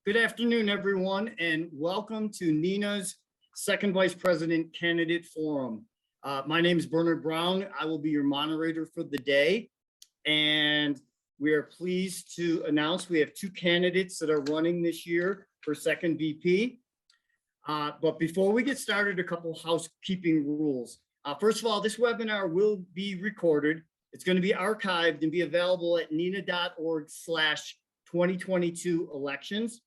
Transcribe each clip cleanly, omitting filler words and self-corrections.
Good afternoon, everyone, and welcome to Neenah's Second Vice President Candidate Forum. My name is Bernard Brown. I will be your moderator for the day, and we are pleased to announce we have two candidates that are running this year for second VP. But before we get started, a couple housekeeping rules. First of all, this webinar will be recorded. It's going to be archived and be available at neenah.org/2022 elections.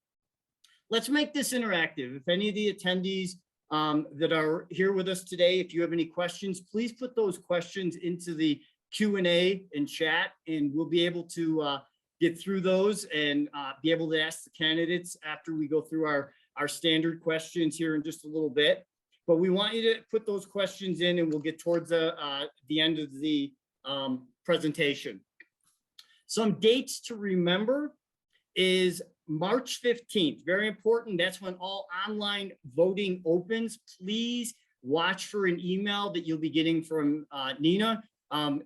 Let's make this interactive. If any of the attendees that are here with us today, if you have any questions, please put those questions into the Q&A and chat, and we'll be able to get through those and be able to ask the candidates after we go through our standard questions here in just a little bit. But we want you to put those questions in, and we'll get towards the end of the presentation. Some dates to remember is March 15th, very important. That's when all online voting opens. Please watch for an email that you'll be getting from Neenah.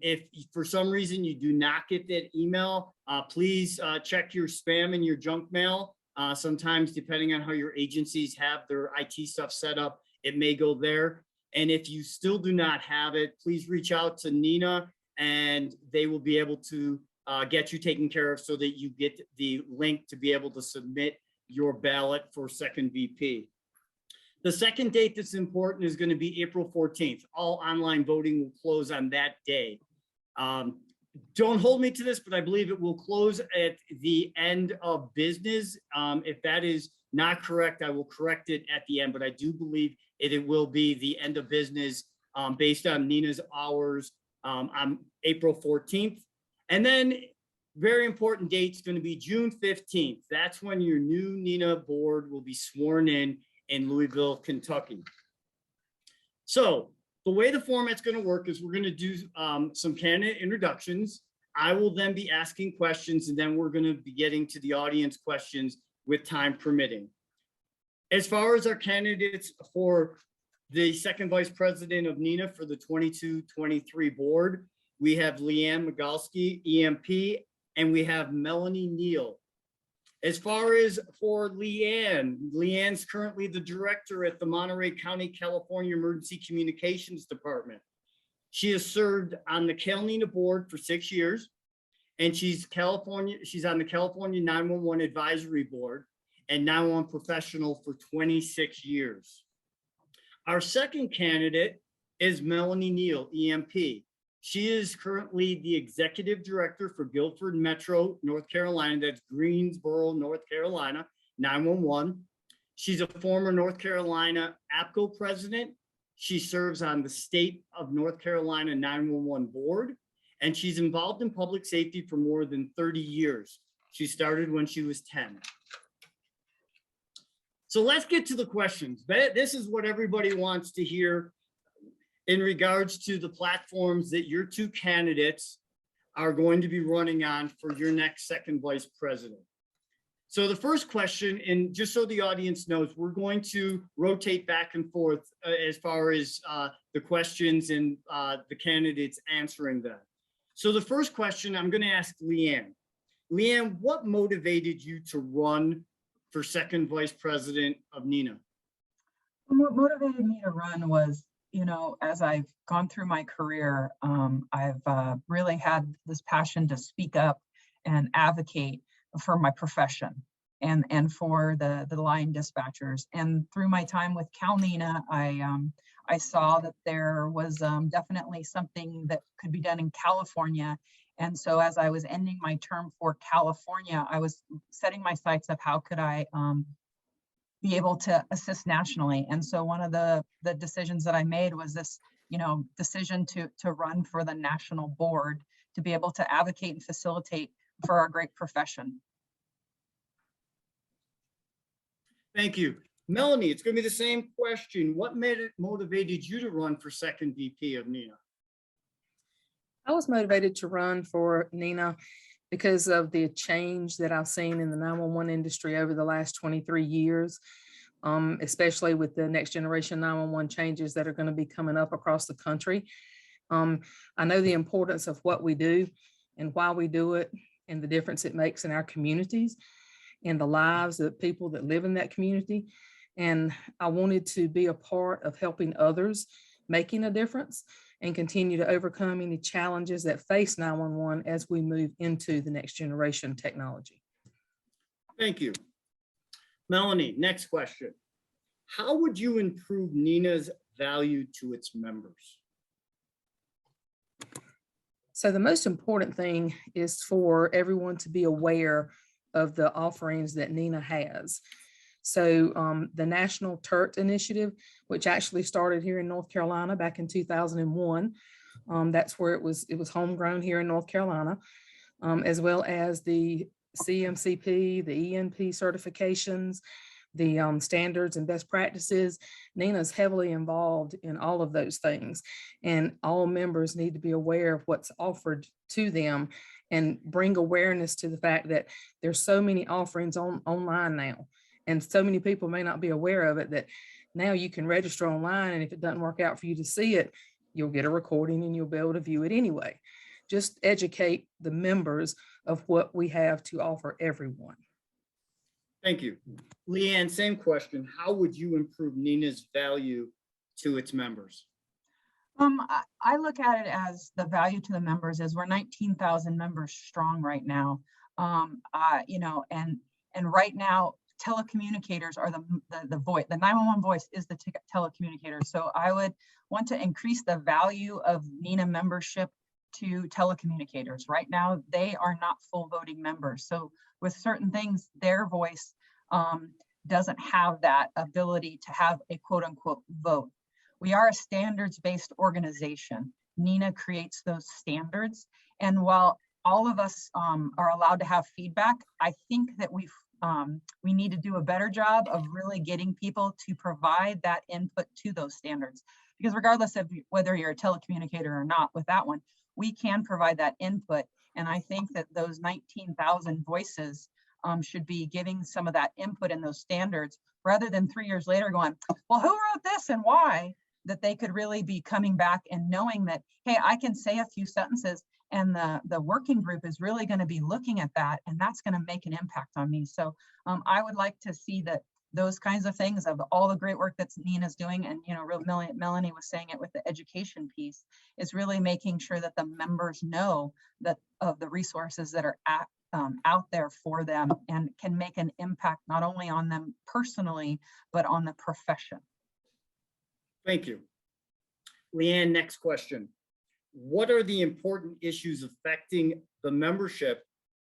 If for some reason you do not get that email, please check your spam and your junk mail. Sometimes, depending on how your agencies have their IT stuff set up, it may go there. And if you still do not have it, please reach out to Neenah, and they will be able to get you taken care of so that you get the link to be able to submit your ballot for second VP. The second date that's important is going to be April 14th. All online voting will close on that day. Don't hold me to this, but I believe it will close at the end of business. If that is not correct, I will correct it at the end, but I do believe it will be the end of business based on Neenah's hours on April 14th. And then very important date is going to be June 15th. That's when your new Neenah board will be sworn in Louisville, Kentucky. So the way the format's going to work is we're going to do some candidate introductions. I will then be asking questions, and then we're going to be getting to the audience questions with time permitting. As far as our candidates for the second vice president of Neenah for the 22-23 board, we have Leanne Migalski, EMP, and we have Melanie Neal. As far as for Leanne's currently the director at the Monterey County, California Emergency Communications Department. She has served on the Neenah board for 6 years, and she's on the California 911 Advisory Board and 911 professional for 26 years. Our second candidate is Melanie Neal, EMP. She is currently the executive director for Guilford Metro, North Carolina. That's Greensboro, North Carolina, 911. She's a former North Carolina APCO president. She serves on the state of North Carolina 911 board, and she's involved in public safety for more than 30 years. She started when she was 10. So let's get to the questions. This is what everybody wants to hear in regards to the platforms that your two candidates are going to be running on for your next second vice president. So the first question, and just so the audience knows, we're going to rotate back and forth as far as the questions and the candidates answering them. So the first question I'm going to ask Leanne. Leanne, what motivated you to run for second vice president of Neenah? What motivated me to run was, as I've gone through my career, I've really had this passion to speak up and advocate for my profession and for the line dispatchers. And through my time with Neenah, I saw that there was definitely something that could be done in California. And so as I was ending my term for California, I was setting my sights up, how could I be able to assist nationally. And so one of the decisions that I made was this, decision to run for the national board to be able to advocate and facilitate for our great profession. Thank you. Melanie, it's going to be the same question. What motivated you to run for second VP of Neenah? I was motivated to run for Neenah because of the change that I've seen in the 911 industry over the last 23 years, especially with the next generation 911 changes that are going to be coming up across the country. I know the importance of what we do and why we do it and the difference it makes in our communities. in the lives of people that live in that community. And I wanted to be a part of helping others making a difference and continue to overcome any challenges that face 911 as we move into the next generation technology. Thank you. Melanie, next question. How would you improve NENA's value to its members? So the most important thing is for everyone to be aware of the offerings that NENA has. So the National TERT Initiative, which actually started here in North Carolina back in 2001, that's where it was homegrown here in North Carolina, as well as the CMCP, the ENP certifications, the standards and best practices. NENA is heavily involved in all of those things, and all members need to be aware of what's offered to them and bring awareness to the fact that there's so many offerings online now, and so many people may not be aware of it, that now you can register online, and if it doesn't work out for you to see it, you'll get a recording and you'll be able to view it anyway. Just educate the members of what we have to offer everyone. Thank you. Leanne, same question. How would you improve NENA's value to its members? I look at it as the value to the members is we're 19,000 members strong right now. You know, and right now telecommunicators are the voice. The 911 voice is the telecommunicator. So I would want to increase the value of NENA membership to telecommunicators. Right now, they are not full voting members. So with certain things, their voice doesn't have that ability to have a quote unquote vote. We are a standards-based organization. NENA creates those standards. And while all of us are allowed to have feedback, I think that we need to do a better job of really getting people to provide that input to those standards. Because regardless of whether you're a telecommunicator or not, with that one, we can provide that input. And I think that those 19,000 voices should be giving some of that input in those standards, rather than 3 years later going, well, who wrote this and why? That they could really be coming back and knowing that, hey, I can say a few sentences and the working group is really going to be looking at that, and that's going to make an impact on me. So I would like to see that those kinds of things, of all the great work that's NENA's doing, and you know, Melanie was saying it with the education piece, is really making sure that the members know that of the resources that are out there for them and can make an impact not only on them personally, but on the profession. Thank you. Leanne, next question. What are the important issues affecting the membership?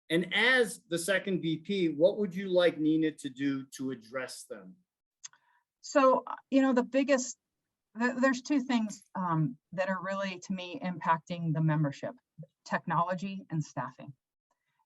And as the second VP, what would you like NENA to do to address them? So, you know, there's two things that are really, to me, impacting the membership: technology and staffing.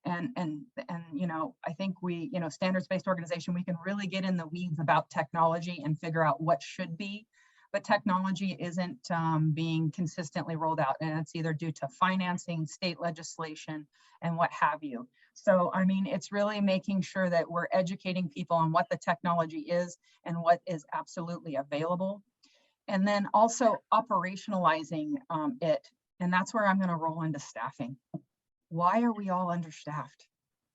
And you know, I think we, you know, standards-based organization, we can really get in the weeds about technology and figure out what should be, but technology isn't being consistently rolled out, and it's either due to financing, state legislation, and what have you. So, I mean, it's really making sure that we're educating people on what the technology is and what is absolutely available. And then also operationalizing it. And that's where I'm going to roll into staffing. Why are we all understaffed?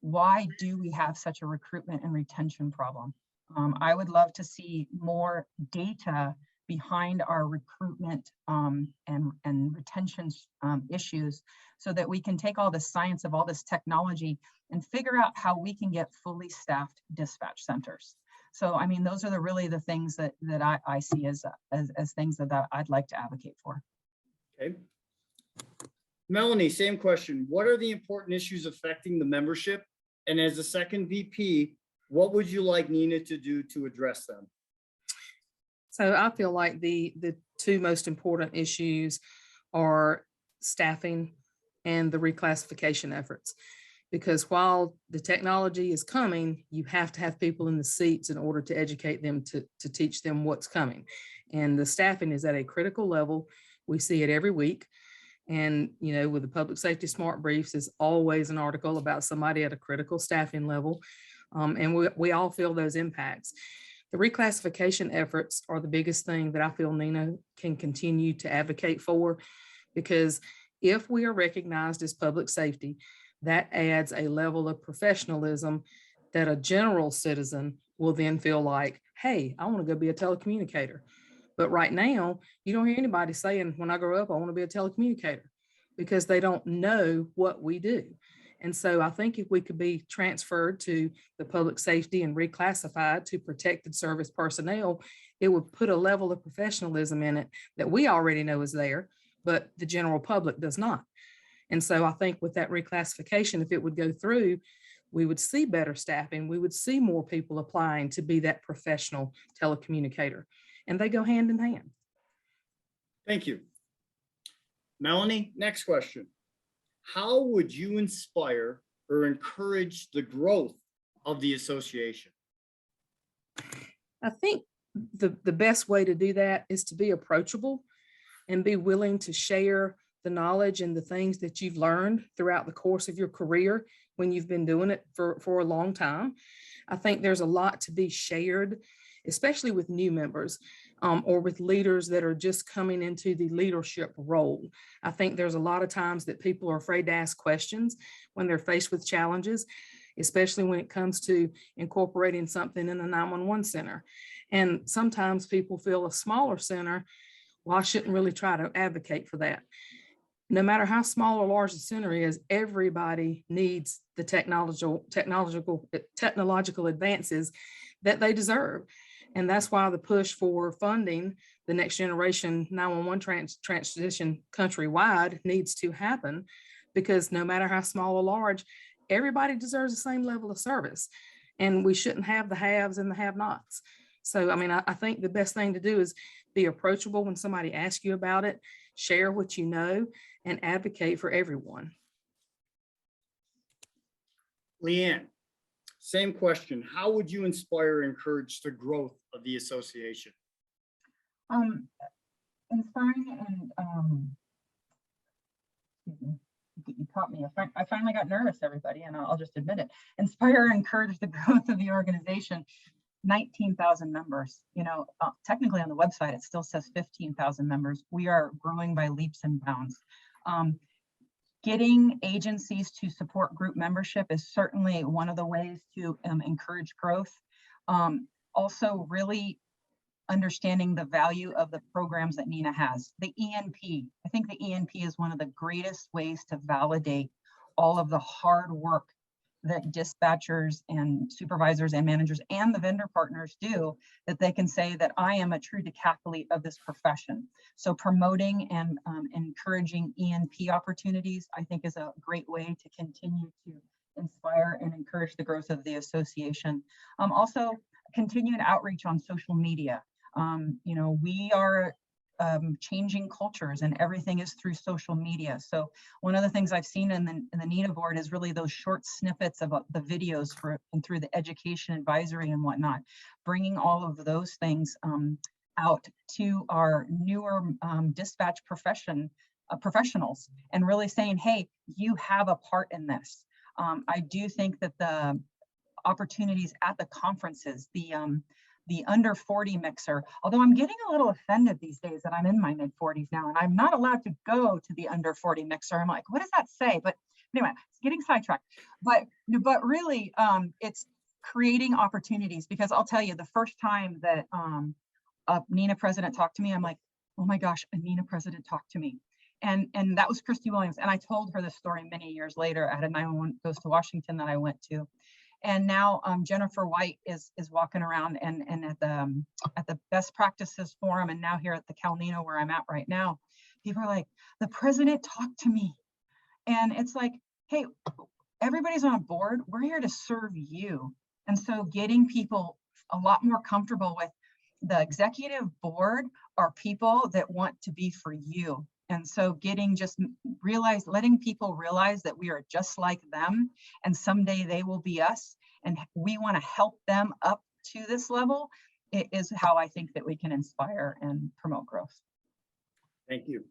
Why do we have such a recruitment and retention problem? I would love to see more data behind our recruitment and retention issues, so that we can take all the science of all this technology and figure out how we can get fully staffed dispatch centers. So, I mean, those are really the things that I see as things that I'd like to advocate for. Okay. Melanie, same question. What are the important issues affecting the membership? And as the second VP, what would you like NENA to do to address them? So I feel like the two most important issues are staffing and the reclassification efforts. Because while the technology is coming, you have to have people in the seats in order to educate them, to teach them what's coming. And the staffing is at a critical level. We see it every week. And, you know, with the Public Safety Smart Briefs, there's always an article about somebody at a critical staffing level. And we all feel those impacts. The reclassification efforts are the biggest thing that I feel NENA can continue to advocate for, because if we are recognized as public safety, that adds a level of professionalism that a general citizen will then feel like, hey, I want to go be a telecommunicator. But right now, you don't hear anybody saying, when I grow up, I want to be a telecommunicator, because they don't know what we do. And so I think if we could be transferred to the public safety and reclassified to protected service personnel, it would put a level of professionalism in it that we already know is there, but the general public does not. And so I think with that reclassification, if it would go through, we would see better staffing. We would see more people applying to be that professional telecommunicator, and they go hand in hand. Thank you. Melanie, next question. How would you inspire or encourage the growth of the association? I think the best way to do that is to be approachable and be willing to share the knowledge and the things that you've learned throughout the course of your career when you've been doing it for a long time. I think there's a lot to be shared, especially with new members or with leaders that are just coming into the leadership role. I think there's a lot of times that people are afraid to ask questions when they're faced with challenges, especially when it comes to incorporating something in a 911 center. And sometimes people feel a smaller center, well, I shouldn't really try to advocate for that. No matter how small or large the center is, everybody needs the technological advances that they deserve. And that's why the push for funding the next generation 911 transition countrywide needs to happen, because no matter how small or large, everybody deserves the same level of service. And we shouldn't have the haves and the have-nots. So, I mean, I think the best thing to do is be approachable when somebody asks you about it, share what you know, and advocate for everyone. Leanne, same question. How would you inspire and encourage the growth of the association? Inspiring and excuse me, you caught me. I finally got nervous, everybody, and I'll just admit it. Inspire and encourage the growth of the organization. 19,000 members. You know, technically on the website, it still says 15,000 members. We are growing by leaps and bounds. Getting agencies to support group membership is certainly one of the ways to encourage growth. Also, really understanding the value of the programs that NENA has. The ENP, I think the ENP is one of the greatest ways to validate all of the hard work that dispatchers and supervisors and managers and the vendor partners do, that they can say that I am a true decathlete of this profession. So promoting and encouraging ENP opportunities, I think, is a great way to continue to inspire and encourage the growth of the association. Also, continued outreach on social media. You know, we are changing cultures, and everything is through social media. So one of the things I've seen in the NENA board is really those short snippets of the videos and through the education advisory and whatnot, bringing all of those things out to our newer dispatch professionals and really saying, hey, you have a part in this. I do think that the opportunities at the conferences, the under 40 mixer, although I'm getting a little offended these days that I'm in my mid 40s now and I'm not allowed to go to the under 40 mixer. I'm like, what does that say? But anyway, it's getting sidetracked. But really, it's creating opportunities, because I'll tell you, the first time that a NENA president talked to me, I'm like, oh my gosh, a NENA president talked to me. And that was Christy Williams. And I told her this story many years later at a 911 Goes to Washington that I went to. And now Jennifer White is walking around and at the best practices forum, and now here at the NENA where I'm at right now, people are like, the president talked to me. And it's like, hey, everybody's on a board. We're here to serve you. And so getting people a lot more comfortable with the executive board are people that want to be for you. And so letting people realize that we are just like them, and someday they will be us, and we want to help them up to this level, is how I think that we can inspire and promote growth. Thank you.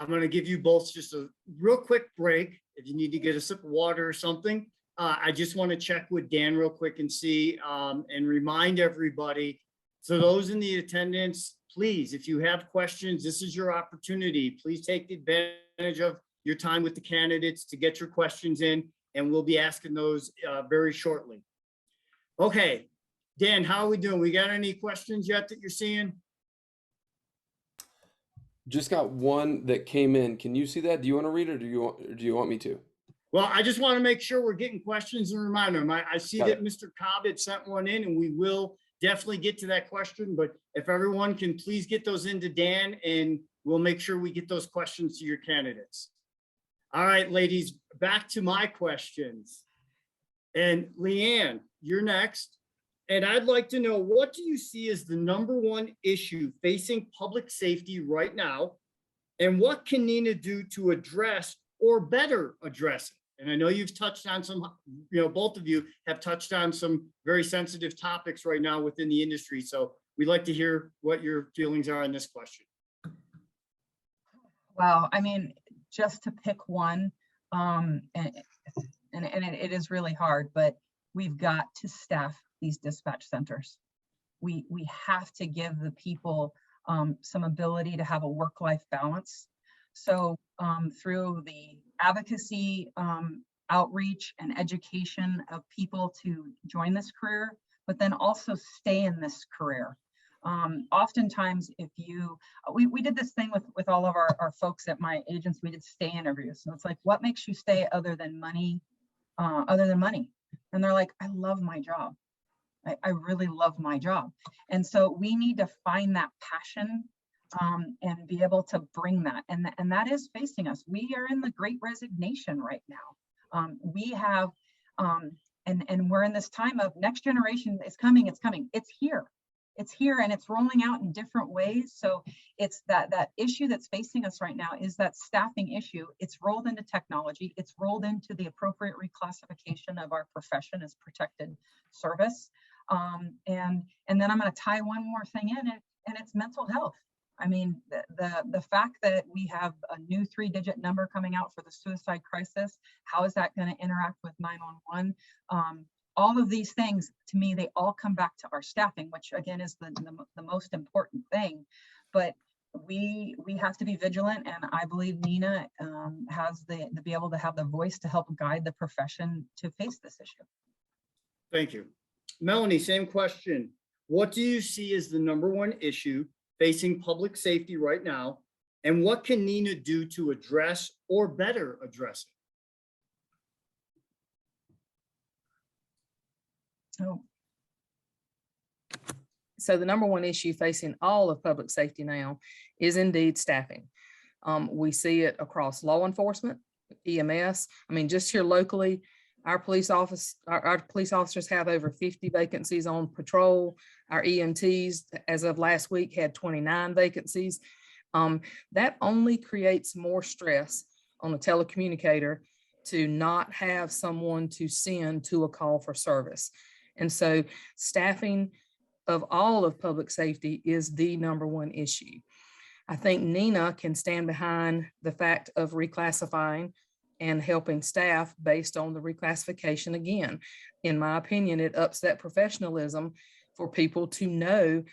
I'm going to give you both just a real quick break. If you need to get a sip of water or something, I just want to check with Dan real quick and see and remind everybody. So those in the attendance, please, if you have questions, this is your opportunity. Please take advantage of your time with the candidates to get your questions in. and we'll be asking those very shortly. Okay, Dan, how are we doing? We got any questions yet that you're seeing? Just got one that came in. Can you see that? Do you want to read it, or do you want me to? Well, I just want to make sure we're getting questions and reminder them. I see Got that it. Mr. Cobb had sent one in, and we will definitely get to that question. But if everyone can please get those into Dan, and we'll make sure we get those questions to your candidates. All right, ladies, back to my questions. And Leanne, you're next. And I'd like to know, what do you see as the #1 issue facing public safety right now? And what can NENA do to address or better address it? And I know you've touched on some, both of you have touched on some very sensitive topics right now within the industry. So we'd like to hear what your feelings are on this question. Wow, I mean, just to pick one, and it is really hard, but we've got to staff these dispatch centers. We have to give the people some ability to have a work-life balance. So through the advocacy, outreach, and education of people to join this career, but then also stay in this career. Oftentimes, if we did this thing with all of our folks at my agents, we did stay interviews. So it's like, what makes you stay other than money? And they're like, I love my job. I really love my job. And so we need to find that passion and be able to bring that. And that is facing us. We are in the great resignation right now. We have, and we're in this time of next generation is coming, it's coming, it's here. It's here and it's rolling out in different ways. So it's that issue that's facing us right now is that staffing issue. It's rolled into technology. It's rolled into the appropriate reclassification of our profession as protected service. And then I'm going to tie one more thing in it, and it's mental health. I mean, the fact that we have a new 3-digit number coming out for the suicide crisis, how is that going to interact with 911? All of these things, to me, they all come back to our staffing, which again is the most important thing. But we have to be vigilant, and I believe NENA has to be able to have the voice to help guide the profession to face this issue. Thank you. Melanie, same question. What do you see as the #1 issue facing public safety right now? And what can NENA do to address or better address it? So the #1 issue facing all of public safety now is indeed staffing. We see it across law enforcement, EMS. I mean, just here locally, our police officers have over 50 vacancies on patrol. Our EMTs, as of last week, had 29 vacancies. That only creates more stress on the telecommunicator to not have someone to send to a call for service. And so staffing of all of public safety is the #1 issue. I think NENA can stand behind the fact of reclassifying and helping staff based on the reclassification. Again, in my opinion, it ups that professionalism for people to know,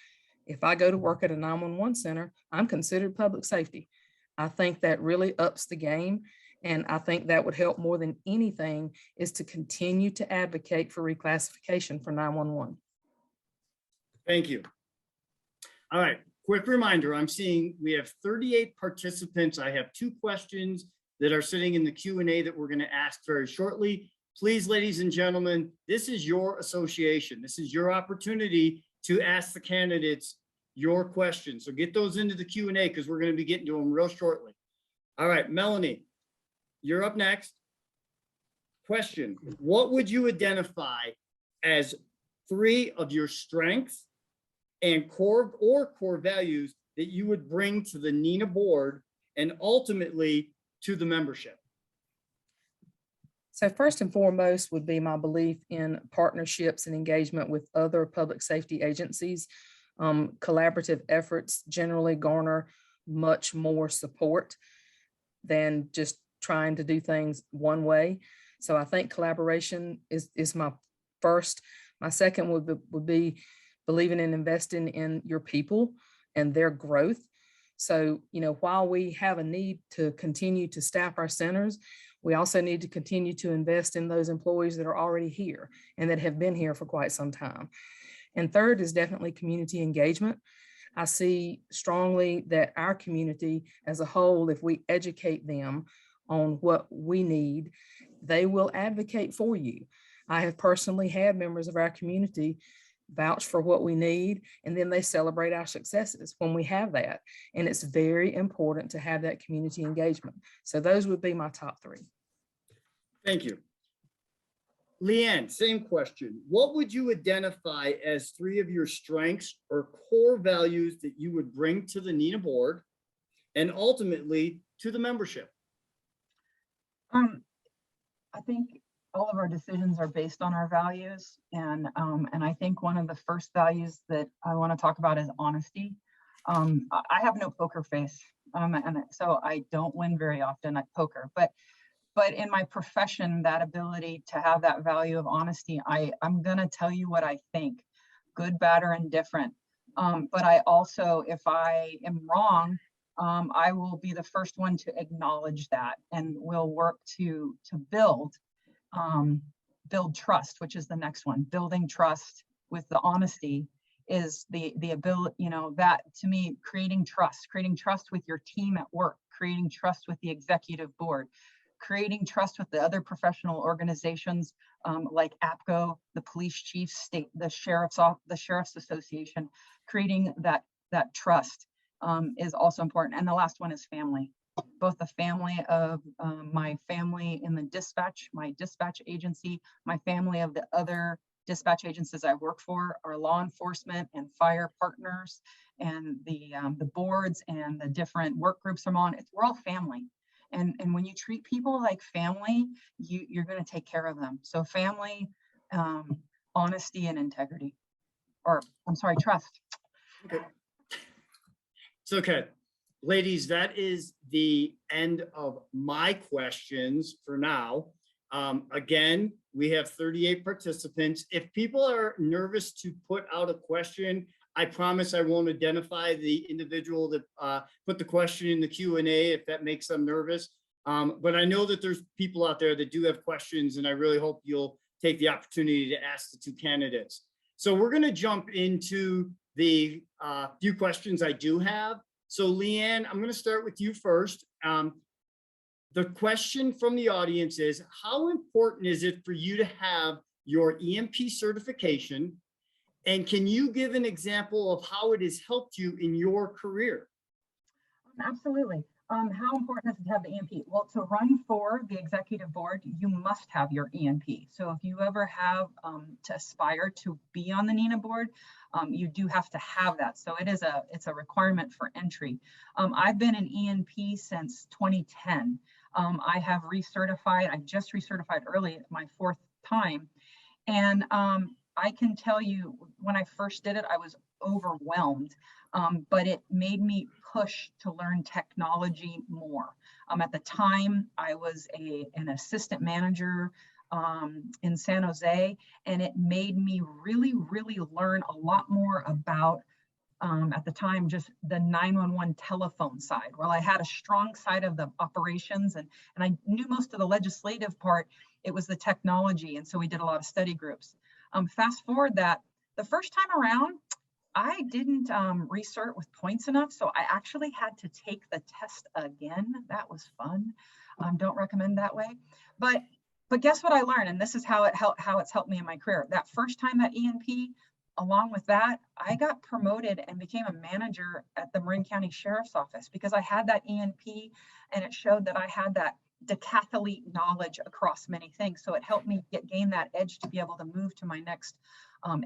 if I go to work at a 911 center, I'm considered public safety. I think that really ups the game. And I think that would help more than anything is to continue to advocate for reclassification for 911. Thank you. All right, quick reminder, I'm seeing we have 38 participants. I have 2 questions that are sitting in the Q&A that we're going to ask very shortly. Please, ladies and gentlemen, this is your association. This is your opportunity to ask the candidates your questions. So get those into the Q&A because we're going to be getting to them real shortly. All right, Melanie, you're up next. Question, what would you identify as 3 of your strengths and core values that you would bring to the NENA board and ultimately to the membership? So first and foremost would be my belief in partnerships and engagement with other public safety agencies. Collaborative efforts generally garner much more support than just trying to do things one way. So I think collaboration is my first. My second would be believing in investing in your people and their growth. So, while we have a need to continue to staff our centers, We also need to continue to invest in those employees that are already here and that have been here for quite some time. And third is definitely community engagement. I see strongly that our community as a whole, if we educate them on what we need, they will advocate for you. I have personally had members of our community vouch for what we need, and then they celebrate our successes when we have that. And it's very important to have that community engagement. So those would be my top three. Thank you. Leanne, same question. What would you identify as three of your strengths or core values that you would bring to the NENA board and ultimately to the membership? I think all of our decisions are based on our values. And I think one of the first values that I want to talk about is honesty. I have no poker face. And so I don't win very often at poker, but in my profession, that ability to have that value of honesty, I'm going to tell you what I think, good, bad, or indifferent. But I also, if I am wrong, I will be the first one to acknowledge that, and we'll work to build trust, which is the next one. Building trust with the honesty is the ability, that to me, creating trust with your team at work, creating trust with the executive board, creating trust with the other professional organizations like APCO, the police chiefs, the sheriff's association. Creating that trust is also important. And the last one is family. Both the family of my family in the my dispatch agency, my family of the other dispatch agencies I work for, our law enforcement and fire partners, and the boards and the different work groups I'm on. We're all family. And when you treat people like family, you're going to take care of them. So family, honesty, and integrity, or I'm sorry, trust. Okay. It's okay. Ladies, that is the end of my questions for now. Again, we have 38 participants. If people are nervous to put out a question, I promise I won't identify the individual that put the question in the Q&A if that makes them nervous. But I know that there's people out there that do have questions, and I really hope you'll take the opportunity to ask the two candidates. So we're going to jump into the few questions I do have. So Leanne, I'm going to start with you first. The question from the audience is, how important is it for you to have your EMP certification? And can you give an example of how it has helped you in your career? Absolutely. How important is it to have the EMP? Well, to run for the executive board, you must have your EMP. So if you ever have to aspire to be on the NENA board, you do have to have that. So it's a requirement for entry. I've been an EMP since 2010. I have recertified. I just recertified early, my 4th time. And I can tell you, when I first did it, I was overwhelmed, but it made me push to learn technology more. At the time, I was an assistant manager in San Jose, and it made me really, really learn a lot more about, at the time, just the 911 telephone side. Well, I had a strong side of the operations, and I knew most of the legislative part. It was the technology, and so we did a lot of study groups. Fast forward that, the first time around, I didn't recert with points enough, so I actually had to take the test again. That was fun. Don't recommend that way. But guess what I learned, and this is how it's helped me in my career. That first time at EMP, along with that, I got promoted and became a manager at the Marin County Sheriff's Office because I had that EMP, and it showed that I had that decathlete knowledge across many things. So it helped me gain that edge to be able to move to my next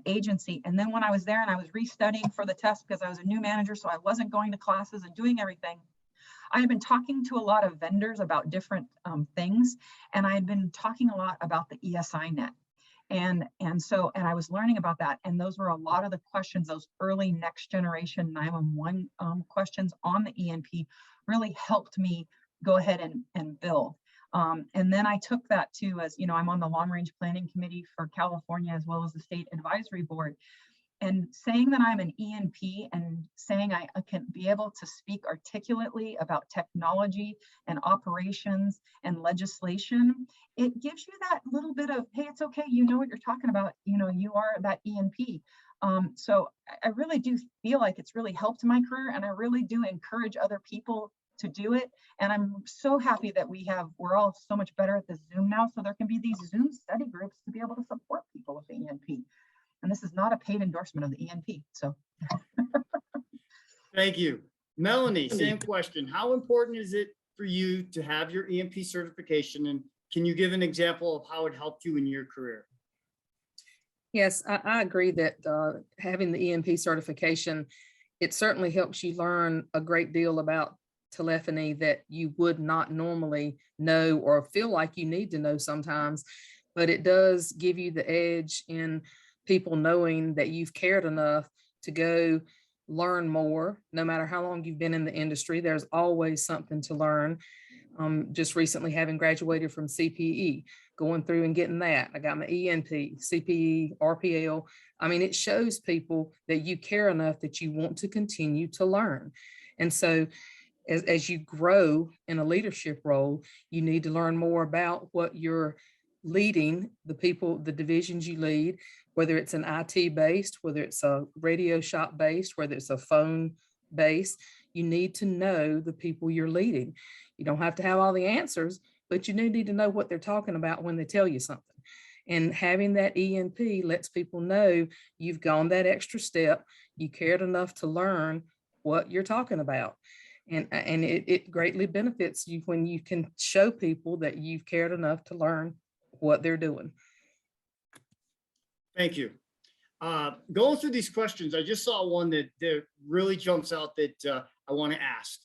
agency. And then when I was there and I was restudying for the test because I was a new manager, so I wasn't going to classes and doing everything, I had been talking to a lot of vendors about different things, and I had been talking a lot about the ESI net. And I was learning about that. And those were a lot of the questions, those early next generation 911 questions on the EMP really helped me go ahead and build. And then I took that too, as you know, I'm on the long range planning committee for California as well as the state advisory board. And saying that I'm an ENP and saying I can be able to speak articulately about technology and operations and legislation, it gives you that little bit of, hey, it's okay, you know what you're talking about, you know, you are that ENP. So I really do feel like it's really helped my career, and I really do encourage other people to do it. And I'm so happy that we're all so much better at the Zoom now, so there can be these Zoom study groups to be able to support people with the ENP. And this is not a paid endorsement of the ENP. So Thank you. Melanie, same question. How important is it for you to have your ENP certification? And can you give an example of how it helped you in your career? Yes, I agree that having the EMP certification, it certainly helps you learn a great deal about telephony that you would not normally know or feel like you need to know sometimes, but it does give you the edge in people knowing that you've cared enough to go learn more. No matter how long you've been in the industry, there's always something to learn. Just recently having graduated from CPE, going through and getting that. I got my ENP, CPE, RPL. I mean, it shows people that you care enough that you want to continue to learn. And so as you grow in a leadership role, you need to learn more about what you're leading, the people, the divisions you lead, whether it's an IT based, whether it's a radio shop based, whether it's a phone based. You need to know the people you're leading. You don't have to have all the answers, but you need to know what they're talking about when they tell you something. And having that ENP lets people know you've gone that extra step, you cared enough to learn what you're talking about. And it greatly benefits you when you can show people that you've cared enough to learn what they're doing. Thank you. Going through these questions, I just saw one that really jumps out that I want to ask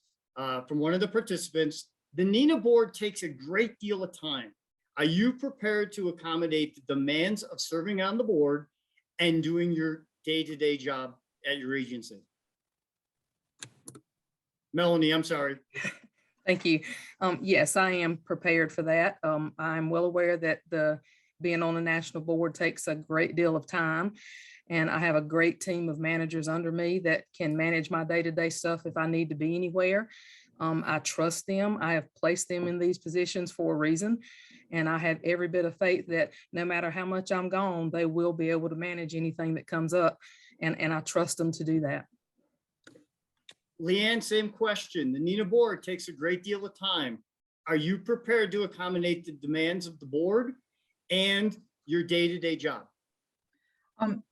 from one of the participants. The NENA board takes a great deal of time. Are you prepared to accommodate the demands of serving on the board and doing your day-to-day job at your agency? Melanie, I'm sorry. Thank you. Yes, I am prepared for that. I'm well aware that being on a national board takes a great deal of time, and I have a great team of managers under me that can manage my day-to-day stuff if I need to be anywhere. I trust them. I have placed them in these positions for a reason, and I have every bit of faith that no matter how much I'm gone, they will be able to manage anything that comes up, and I trust them to do that. Leanne, same question. The NENA board takes a great deal of time. Are you prepared to accommodate the demands of the board and your day-to-day job?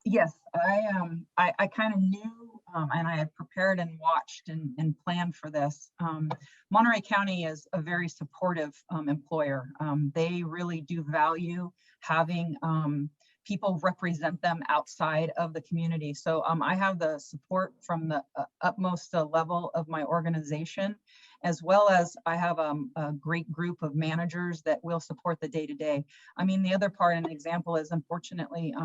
Yes, I kind of knew, and I had prepared and watched and planned for this. Monterey County is a very supportive employer. They really do value having people represent them outside of the community. So I have the support from the utmost level of my organization, as well as I have a great group of managers that will support the day-to-day. I mean, the other part, an example is, unfortunately,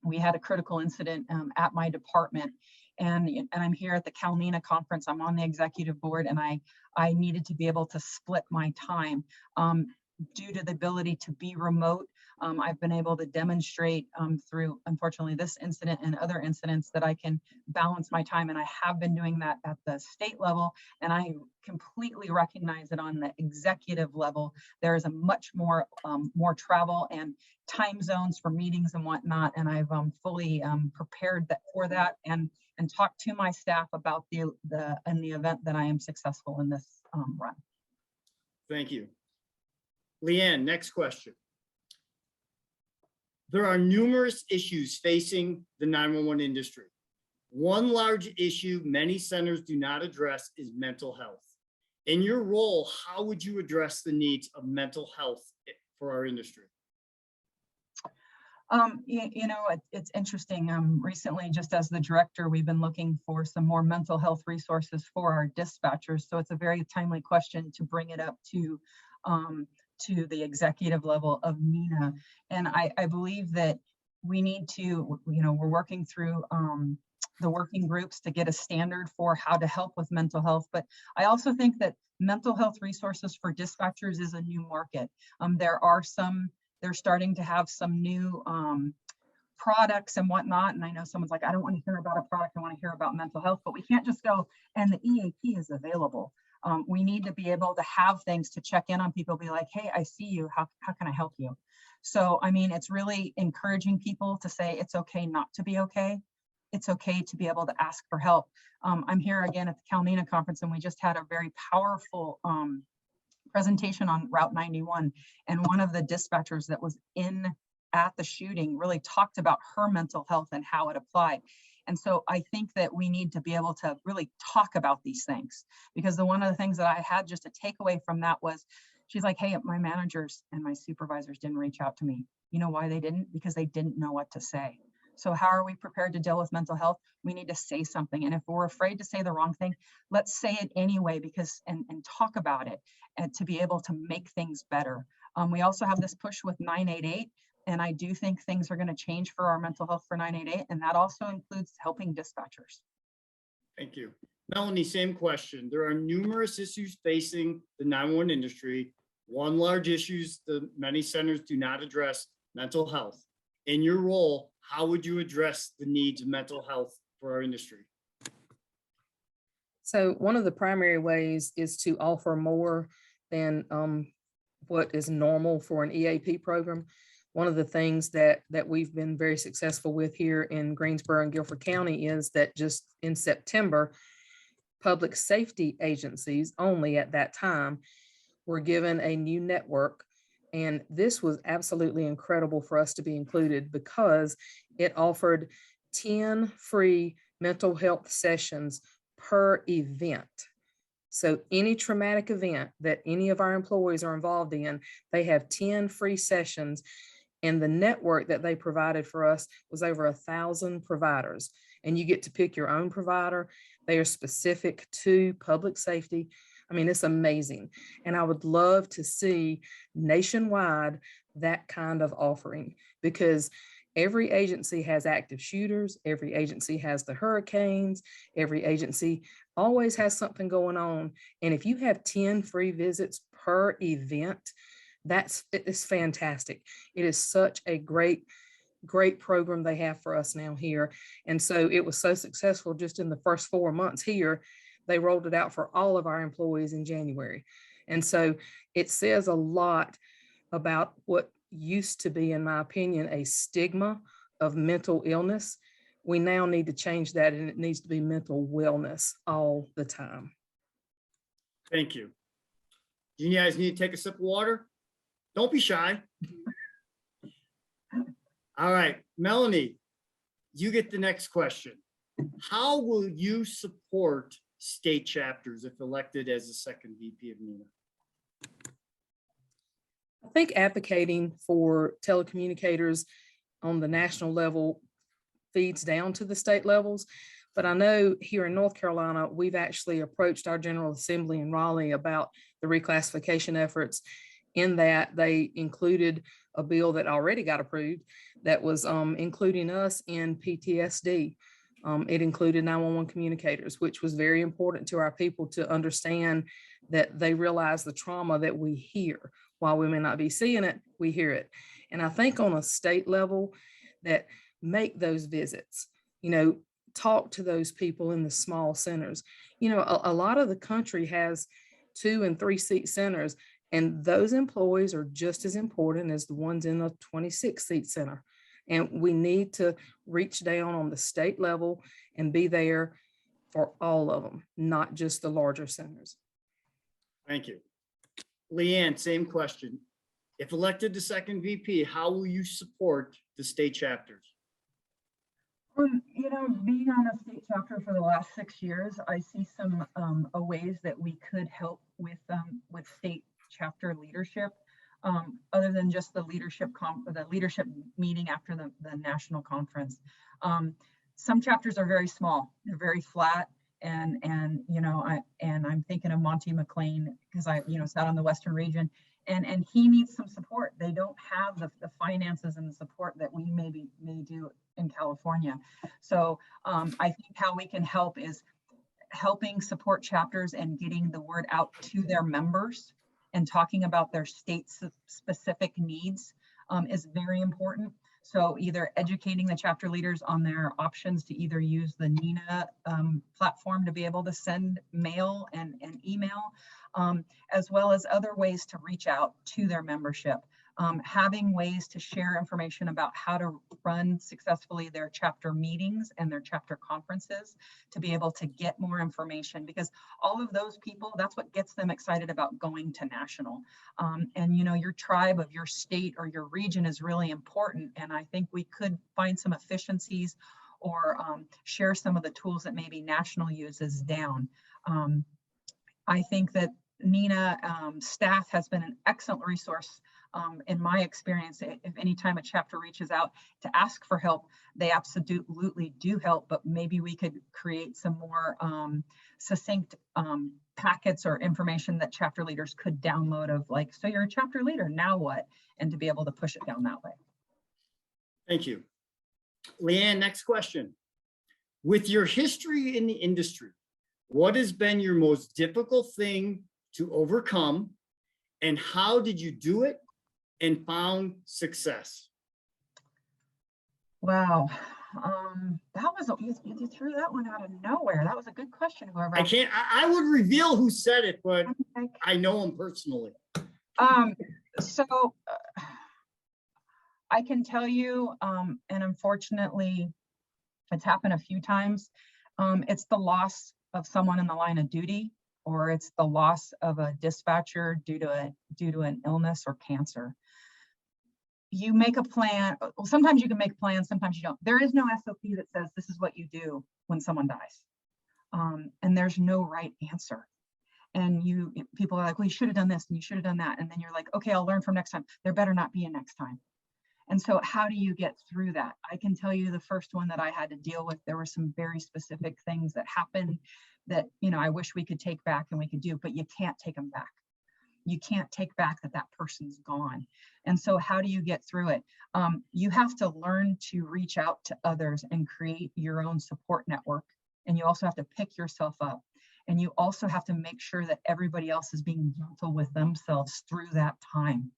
we had a critical incident at my department, and I'm here at the NENA conference. I'm on the executive board, and I needed to be able to split my time. Due to the ability to be remote, I've been able to demonstrate through, unfortunately, this incident and other incidents that I can balance my time, and I have been doing that at the state level, and I completely recognize that on the executive level, there is a much more travel and time zones for meetings and whatnot, and I've fully prepared for that and talked to my staff about in the event that I am successful in this run. Thank you. Leanne, next question. There are numerous issues facing the 911 industry. One large issue many centers do not address is mental health. In your role, how would you address the needs of mental health for our industry? It's interesting. Recently, just as the director, we've been looking for some more mental health resources for our dispatchers. So it's a very timely question to bring it up to the executive level of NENA. And I believe that we need to, we're working through the working groups to get a standard for how to help with mental health. But I also think that mental health resources for dispatchers is a new market. They're starting to have some new products and whatnot. And I know someone's like, I don't want to hear about a product, I want to hear about mental health, but we can't just go, and the EAP is available. We need to be able to have things to check in on people, be like, hey, I see you, how can I help you? So, I mean, it's really encouraging people to say it's okay not to be okay. It's okay to be able to ask for help. I'm here again at the NENA conference, and we just had a very powerful presentation on Route 91. And one of the dispatchers that was at the shooting really talked about her mental health and how it applied. And so I think that we need to be able to really talk about these things, because one of the things that I had just a takeaway from that was, she's like, hey, my managers and my supervisors didn't reach out to me. You know why they didn't? Because they didn't know what to say. So how are we prepared to deal with mental health? We need to say something. And if we're afraid to say the wrong thing, let's say it anyway, because and talk about it, and to be able to make things better. We also have this push with 988. And I do think things are going to change for our mental health for 988. And that also includes helping dispatchers. Thank you. Melanie, same question. There are numerous issues facing the 911 industry. One large issue is that many centers do not address mental health. In your role, how would you address the needs of mental health for our industry? So one of the primary ways is to offer more than what is normal for an EAP program. One of the things that we've been very successful with here in Greensboro and Guilford County is that just in September, public safety agencies only at that time were given a new network. And this was absolutely incredible for us to be included, because it offered 10 free mental health sessions per event. So any traumatic event that any of our employees are involved in, they have 10 free sessions. And the network that they provided for us was over 1,000 providers. And you get to pick your own provider. They are specific to public safety. I mean, it's amazing. And I would love to see nationwide that kind of offering, because every agency has active shooters. Every agency has the hurricanes. Every agency always has something going on. And if you have 10 free visits per event, it's fantastic. It is such a great program they have for us now here. And so it was so successful just in the first 4 months here. They rolled it out for all of our employees in January. And so it says a lot about what used to be, in my opinion, a stigma of mental illness. We now need to change that, and it needs to be mental wellness all the time. Thank you. Do you guys need to take a sip of water? Don't be shy. All right, Melanie, you get the next question. How will you support state chapters if elected as the second VP of NENA? I think advocating for telecommunicators on the national level feeds down to the state levels. But I know here in North Carolina, we've actually approached our General Assembly in Raleigh about the reclassification efforts, in that they included a bill that already got approved that was including us in PTSD. It included 911 communicators, which was very important to our people to understand that they realize the trauma that we hear. While we may not be seeing it, we hear it. And I think on a state level, that make those visits, talk to those people in the small centers. A lot of the country has 2 and 3 seat centers, and those employees are just as important as the ones in the 26 seat center. And we need to reach down on the state level and be there for all of them, not just the larger centers. Thank you. Leanne, same question. If elected to second VP, how will you support the state chapters? Being on a state chapter for the last 6 years, I see some ways that we could help with state chapter leadership, other than just the leadership meeting after the national conference. Some chapters are very small; they're very flat, and I'm thinking of Monty McLean, because I sat on the Western region, and he needs some support. They don't have the finances and the support that we may do in California. So I think how we can help is helping support chapters and getting the word out to their members and talking about their state specific needs is very important. So either educating the chapter leaders on their options to either use the NENA platform to be able to send mail and email, as well as other ways to reach out to their membership. Having ways to share information about how to run successfully their chapter meetings and their chapter conferences to be able to get more information, because all of those people, that's what gets them excited about going to national. And you know, your tribe of your state or your region is really important. And I think we could find some efficiencies or share some of the tools that maybe national uses down. I think that NENA staff has been an excellent resource. In my experience, if any time a chapter reaches out to ask for help, they absolutely do help, but maybe we could create some more succinct packets or information that chapter leaders could download of, like, so you're a chapter leader, now what? And to be able to push it down that way. Thank you. Leanne, next question. With your history in the industry, what has been your most difficult thing to overcome, and how did you do it and found success? Wow. That was, you threw that one out of nowhere. That was a good question, whoever. I would reveal who said it, but Okay. I know him personally. So I can tell you, and unfortunately, it's happened a few times. It's the loss of someone in the line of duty, or it's the loss of a dispatcher due to an illness or cancer. You make a plan. Well, sometimes you can make plans, sometimes you don't. There is no SOP that says this is what you do when someone dies. And there's no right answer. And people are like, well, you should have done this and you should have done that. And then you're like, okay, I'll learn from next time. There better not be a next time. And so how do you get through that? I can tell you the first one that I had to deal with, there were some very specific things that happened that, you know, I wish we could take back and we could do, but you can't take them back. You can't take back that person's gone. And so how do you get through it? You have to learn to reach out to others and create your own support network. And you also have to pick yourself up. And you also have to make sure that everybody else is being gentle with themselves through that time.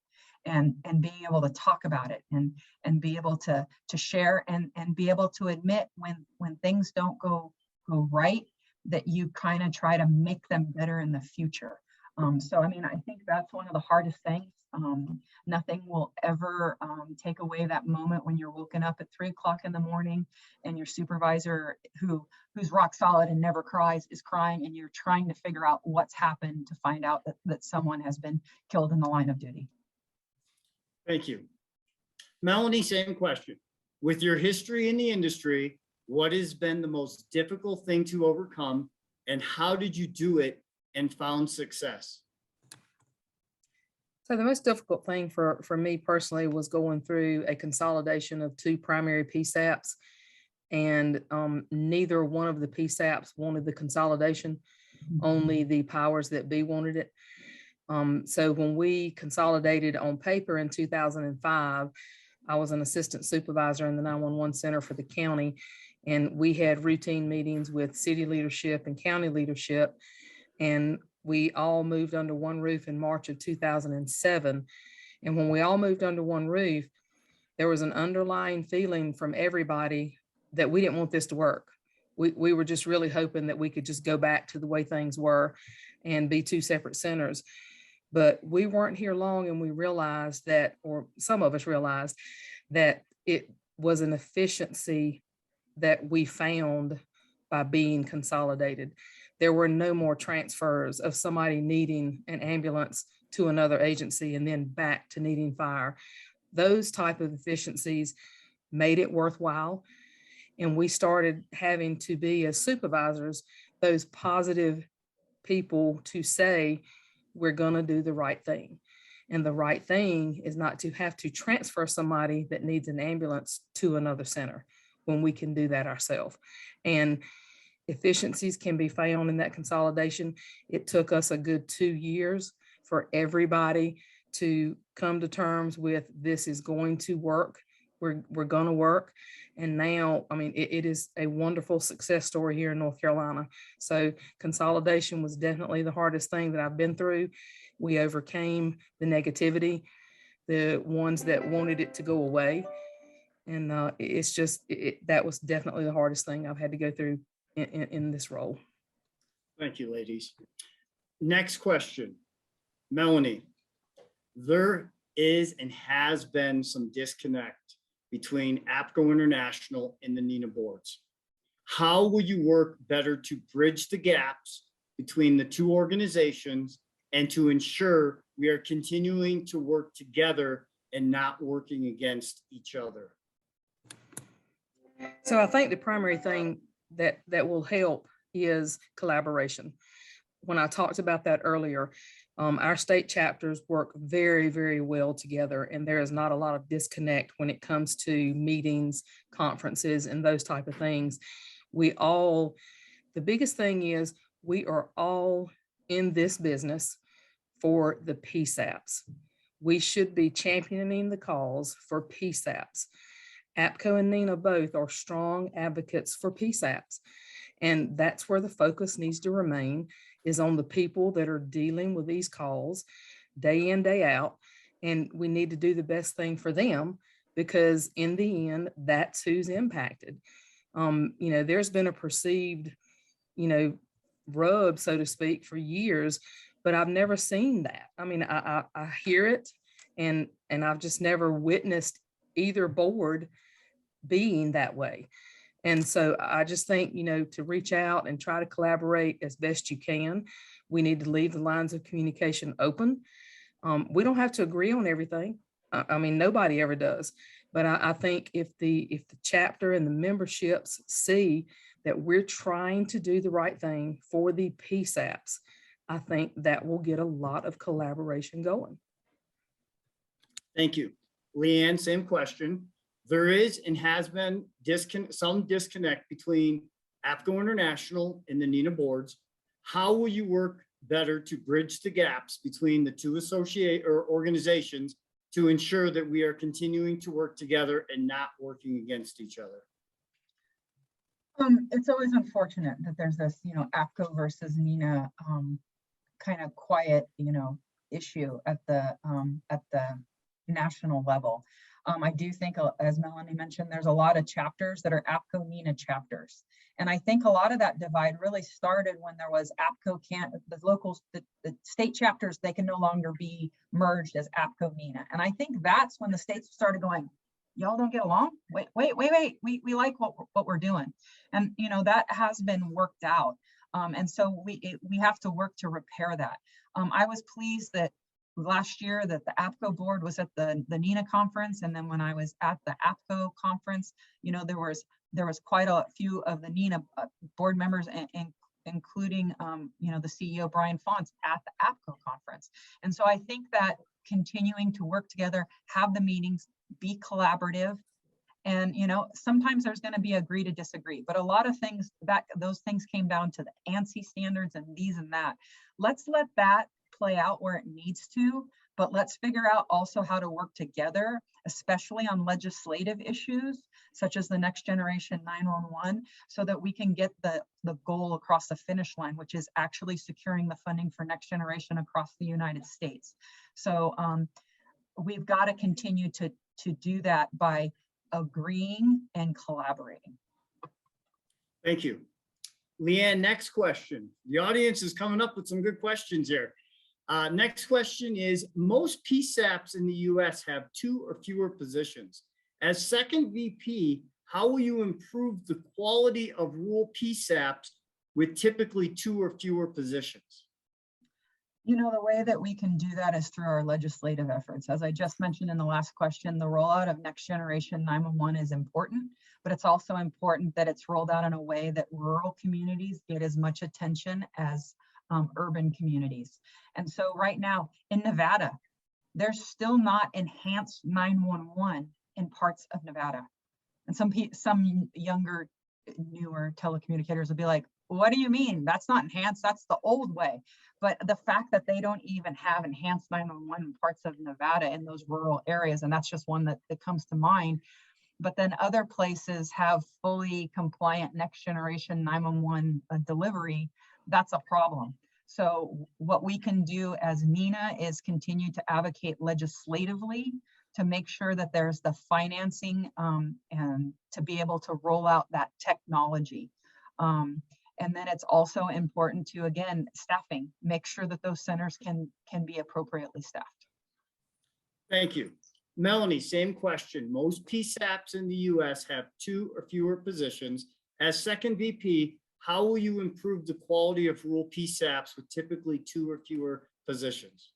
And being able to talk about it and be able to share and be able to admit when things don't go right, that you kind of try to make them better in the future. So I mean, I think that's one of the hardest things. Nothing will ever take away that moment when you're woken up at 3 o'clock in the morning and your supervisor who's rock solid and never cries is crying, and you're trying to figure out what's happened to find out that someone has been killed in the line of duty. Thank you. Melanie, same question. With your history in the industry, what has been the most difficult thing to overcome, and how did you do it and found success? So the most difficult thing for me personally was going through a consolidation of 2 primary PSAPs, and neither one of the PSAPs wanted the consolidation, only the powers that be wanted it. So when we consolidated on paper in 2005, I was an assistant supervisor in the 911 center for the county, and we had routine meetings with city leadership and county leadership, and we all moved under one roof in March of 2007. And when we all moved under one roof, there was an underlying feeling from everybody that we didn't want this to work. We were just really hoping that we could just go back to the way things were and be 2 separate centers. But we weren't here long, and we realized that, or some of us realized that it was an efficiency that we found by being consolidated. There were no more transfers of somebody needing an ambulance to another agency and then back to needing fire. Those type of efficiencies made it worthwhile. And we started having to be, as supervisors, those positive people to say, we're going to do the right thing. And the right thing is not to have to transfer somebody that needs an ambulance to another center when we can do that ourselves. And efficiencies can be found in that consolidation. It took us a good 2 years for everybody to come to terms with, this is going to work. We're going to work. And now, I mean, it is a wonderful success story here in North Carolina. So consolidation was definitely the hardest thing that I've been through. We overcame the negativity, the ones that wanted it to go away. And it's just, that was definitely the hardest thing I've had to go through in this role. Thank you, ladies. Next question. Melanie, there is and has been some disconnect between APCO International and the NENA boards. How will you work better to bridge the gaps between the two organizations and to ensure we are continuing to work together and not working against each other? So I think the primary thing that will help is collaboration. When I talked about that earlier, our state chapters work very, very well together, and there is not a lot of disconnect when it comes to meetings, conferences, and those type of things. The biggest thing is we are all in this business for the PSAPs. We should be championing the cause for PSAPs. APCO and NENA both are strong advocates for PSAPs. And that's where the focus needs to remain, is on the people that are dealing with these calls day in, day out. And we need to do the best thing for them, because in the end, that's who's impacted. There's been a perceived, rub, so to speak, for years, but I've never seen that. I mean, I hear it, and I've just never witnessed either board being that way. And so I just think, to reach out and try to collaborate as best you can. We need to leave the lines of communication open. We don't have to agree on everything. I mean, nobody ever does. But I think if the chapter and the memberships see that we're trying to do the right thing for the PSAPs, I think that will get a lot of collaboration going. Thank you. Leanne, same question. There is and has been some disconnect between APCO International and the NENA boards. How will you work better to bridge the gaps between the two organizations to ensure that we are continuing to work together and not working against each other? It's always unfortunate that there's this, APCO versus NENA kind of quiet, issue at the national level. I do think, as Melanie mentioned, there's a lot of chapters that are APCO NENA chapters. And I think a lot of that divide really started when there was APCO the state chapters, they can no longer be merged as APCO NENA. And I think that's when the states started going, y'all don't get along? Wait, we like what we're doing. And, that has been worked out. And so we have to work to repair that. I was pleased that last year that the APCO board was at the NENA conference. And then when I was at the APCO conference, there was quite a few of the NENA board members, including, the CEO, Brian Fonts, at the APCO conference. And so I think that continuing to work together, have the meetings, be collaborative, and, sometimes there's going to be agree to disagree, but a lot of things those things came down to the ANSI standards and these and that. Let's let that play out where it needs to, but let's figure out also how to work together, especially on legislative issues such as the Next Generation 911, so that we can get the goal across the finish line, which is actually securing the funding for Next Generation across the United States. So we've got to continue to do that by agreeing and collaborating. Thank you. Leanne, next question. The audience is coming up with some good questions here. Next question is, most PSAPs in the US have 2 or fewer positions. As second VP, how will you improve the quality of rural PSAPs with typically 2 or fewer positions? The way that we can do that is through our legislative efforts. As I just mentioned in the last question, the rollout of Next Generation 911 is important, but it's also important that it's rolled out in a way that rural communities get as much attention as urban communities. And so right now in Nevada, there's still not enhanced 911 in parts of Nevada. And some younger, newer telecommunicators will be like, what do you mean? That's not enhanced, that's the old way. But the fact that they don't even have enhanced 911 in parts of Nevada in those rural areas, and that's just one that comes to mind. But then other places have fully compliant Next Generation 911 delivery, that's a problem. So what we can do as NENA is continue to advocate legislatively to make sure that there's the financing and to be able to roll out that technology. And then it's also important to, again, staffing, make sure that those centers can be appropriately staffed. Thank you. Melanie, same question. Most PSAPs in the US have 2 or fewer positions. As second VP, how will you improve the quality of rural PSAPs with typically 2 or fewer positions?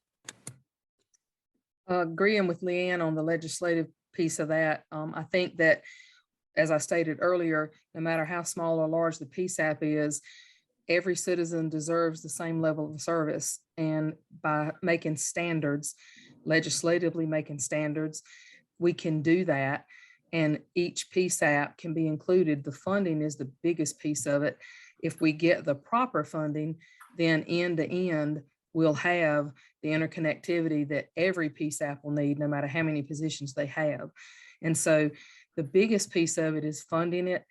Agreeing with Leanne on the legislative piece of that. I think that, as I stated earlier, no matter how small or large the PSAP is, every citizen deserves the same level of service. And by making standards, legislatively making standards, we can do that. And each PSAP can be included. The funding is the biggest piece of it. If we get the proper funding, then end to end, we'll have the interconnectivity that every PSAP will need, no matter how many positions they have. And so the biggest piece of it is funding it,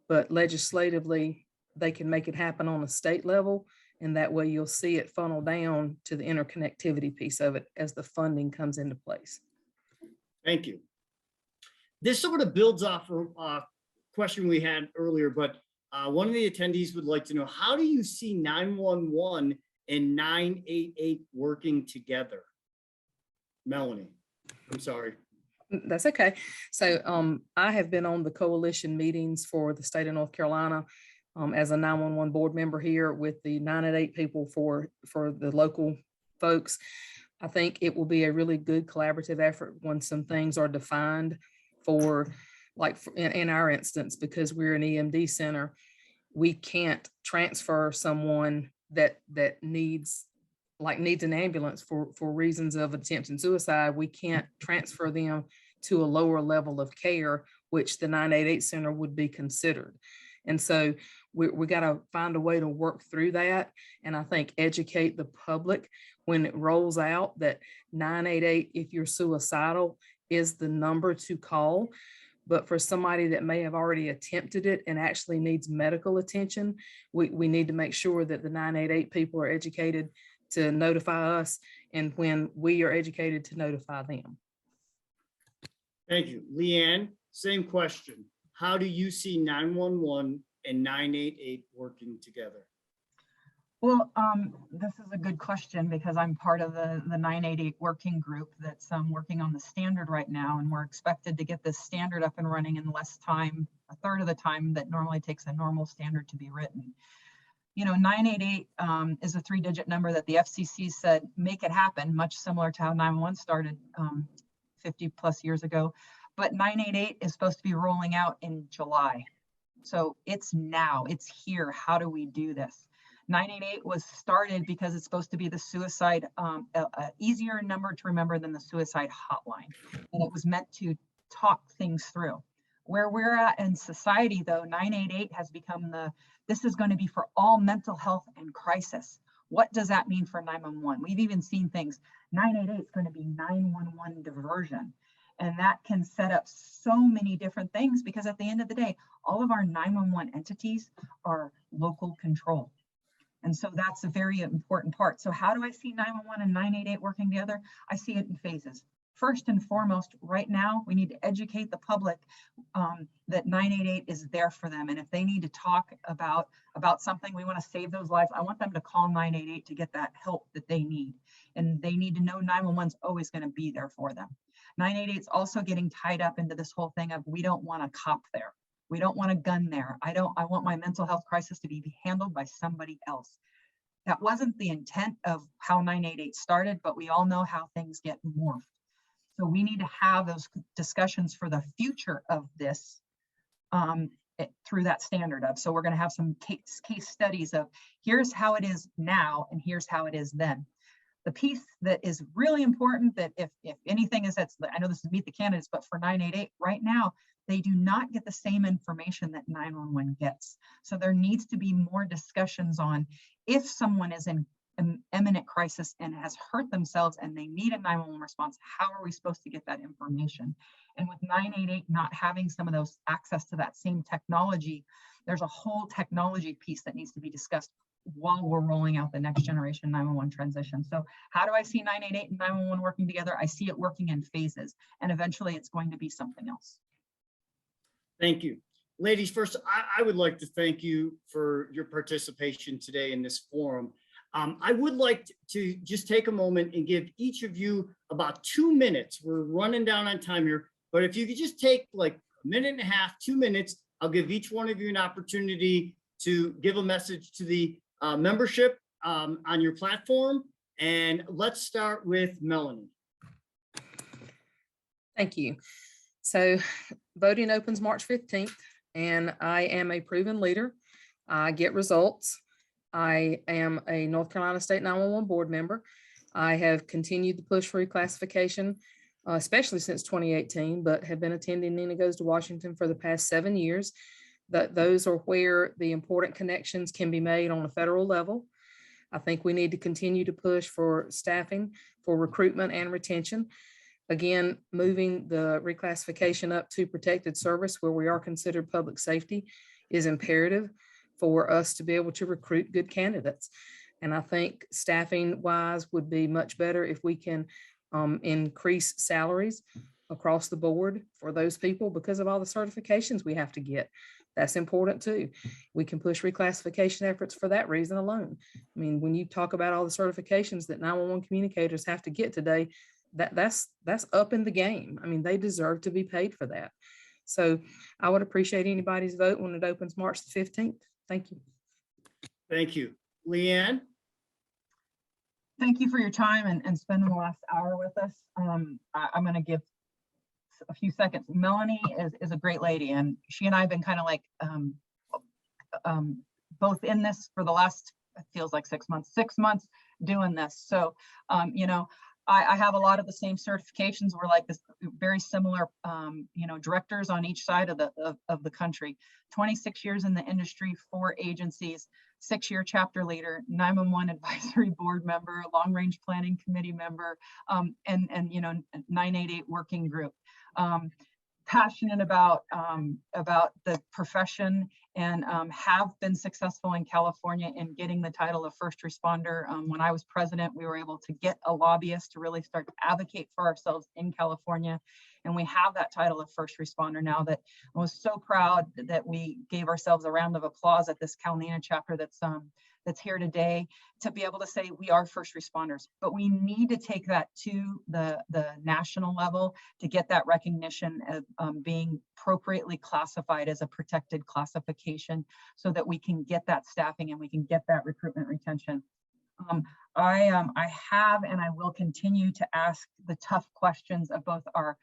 but legislatively, they can make it happen on a state level. And that way you'll see it funnel down to the interconnectivity piece of it as the funding comes into place. Thank you. This sort of builds off a question we had earlier, but one of the attendees would like to know, how do you see 911 and 988 working together? Melanie, I'm sorry. That's okay. So I have been on the coalition meetings for the state of North Carolina as a 911 board member here with the 988 people for the local folks. I think it will be a really good collaborative effort when some things are defined for, like in our instance, because we're an EMD center, we can't transfer someone that needs an ambulance for reasons of attempted suicide. We can't transfer them to a lower level of care, which the 988 center would be considered. And so we got to find a way to work through that. And I think educate the public when it rolls out that 988, if you're suicidal, is the number to call. But for somebody that may have already attempted it and actually needs medical attention, we need to make sure that the 988 people are educated to notify us, and when we are educated to notify them. Thank you. Leanne, same question. How do you see 911 and 988 working together? Well, this is a good question because I'm part of the 988 working group that's working on the standard right now, and we're expected to get this standard up and running in less time, a third of the time that normally takes a normal standard to be written. You know, 988 is a 3-digit number that the FCC said make it happen, much similar to how 911 started 50 plus years ago. But 988 is supposed to be rolling out in July. So it's now, it's here. How do we do this? 988 was started because it's supposed to be the suicide, easier number to remember than the suicide hotline. And it was meant to talk things through. Where we're at in society, though, 988 has become this is going to be for all mental health and crisis. What does that mean for 911? We've even seen things, 988 is going to be 911 diversion. And that can set up so many different things because at the end of the day, all of our 911 entities are local control. And so that's a very important part. So how do I see 911 and 988 working together? I see it in phases. First and foremost, right now, we need to educate the public that 988 is there for them. And if they need to talk about something, we want to save those lives. I want them to call 988 to get that help that they need. And they need to know 911 is always going to be there for them. 988 is also getting tied up into this whole thing of we don't want a cop there. We don't want a gun there. I want my mental health crisis to be handled by somebody else. That wasn't the intent of how 988 started, but we all know how things get morphed. So we need to have those discussions for the future of this through that standard of. So we're going to have some case studies of here's how it is now and here's how it is then. The piece that is really important that if anything is that's, I know this is meet the candidates, but for 988 right now, they do not get the same information that 911 gets. So there needs to be more discussions on if someone is in an imminent crisis and has hurt themselves and they need a 911 response, how are we supposed to get that information? And with 988 not having some of those access to that same technology, there's a whole technology piece that needs to be discussed. while we're rolling out the next generation 911 transition. So how do I see 988 and 911 working together? I see it working in phases, and eventually it's going to be something else. Thank you. Ladies, first, I would like to thank you for your participation today in this forum. I would like to just take a moment and give each of you about 2 minutes. We're running down on time here, but if you could just take like a minute and a half, 2 minutes, I'll give each one of you an opportunity to give a message to the membership on your platform. And let's start with Melanie. Thank you. So voting opens March 15th, and I am a proven leader. I get results. I am a North Carolina State 911 board member. I have continued to push for reclassification, especially since 2018, but have been attending NENA Goes to Washington for the past 7 years. Those are where the important connections can be made on a federal level. I think we need to continue to push for staffing, for recruitment and retention. Again, moving the reclassification up to protected service where we are considered public safety is imperative for us to be able to recruit good candidates. And I think staffing wise would be much better if we can increase salaries across the board for those people because of all the certifications we have to get. That's important too. We can push reclassification efforts for that reason alone. I mean, when you talk about all the certifications that 911 communicators have to get today, that's up in the game. I mean, they deserve to be paid for that. So I would appreciate anybody's vote when it opens March the 15th. Thank you. Thank you. Leanne? Thank you for your time and spending the last hour with us. I'm going to give a few seconds. Melanie is a great lady, and she and I have been kind of like both in this for the last, it feels like 6 months doing this. So, you know, I have a lot of the same certifications. We're like this very similar, you know, directors on each side of the country. 26 years in the industry, 4 agencies, 6-year chapter leader, 911 advisory board member, long range planning committee member, and you know, 988 working group. Passionate about the profession, and have been successful in California in getting the title of first responder. When I was president, we were able to get a lobbyist to really start to advocate for ourselves in California. And we have that title of first responder now. That I was so proud that we gave ourselves a round of applause at this NENA chapter that's here today, to be able to say we are first responders. But we need to take that to the national level to get that recognition of being appropriately classified as a protected classification, so that we can get that staffing and we can get that recruitment retention. I have and I will continue to ask the tough questions of both our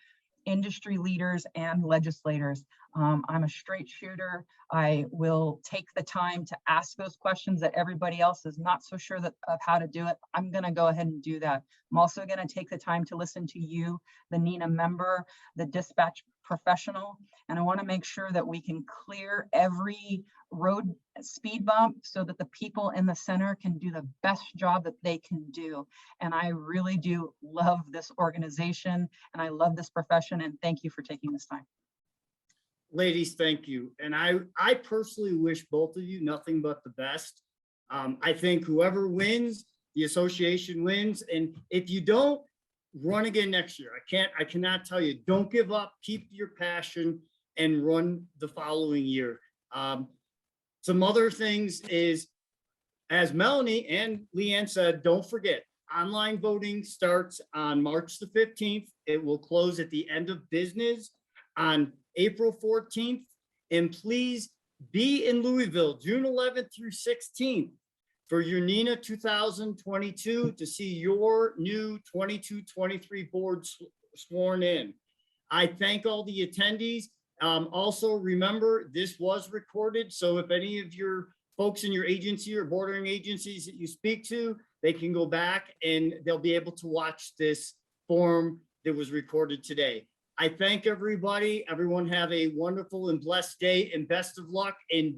industry leaders and legislators. I'm a straight shooter. I will take the time to ask those questions that everybody else is not so sure of how to do it. I'm going to go ahead and do that. I'm also going to take the time to listen to you, the NENA member, the dispatch professional, and I want to make sure that we can clear every road speed bump so that the people in the center can do the best job that they can do. And I really do love this organization, and I love this profession, and thank you for taking this time. Ladies, thank you. And I personally wish both of you nothing but the best. I think whoever wins, the association wins. And if you don't, run again next year. I cannot tell you, don't give up, keep your passion, and run the following year. Some other things is, as Melanie and Leanne said, don't forget, online voting starts on March the 15th. It will close at the end of business on April 14th. And please be in Louisville, June 11th through 16th for your NENA 2022 to see your new 22-23 board sworn in. I thank all the attendees. Also, remember, this was recorded, so if any of your folks in your agency or bordering agencies that you speak to, they can go back and they'll be able to watch this forum that was recorded today. I thank everybody. Everyone have a wonderful and blessed day, and best of luck. And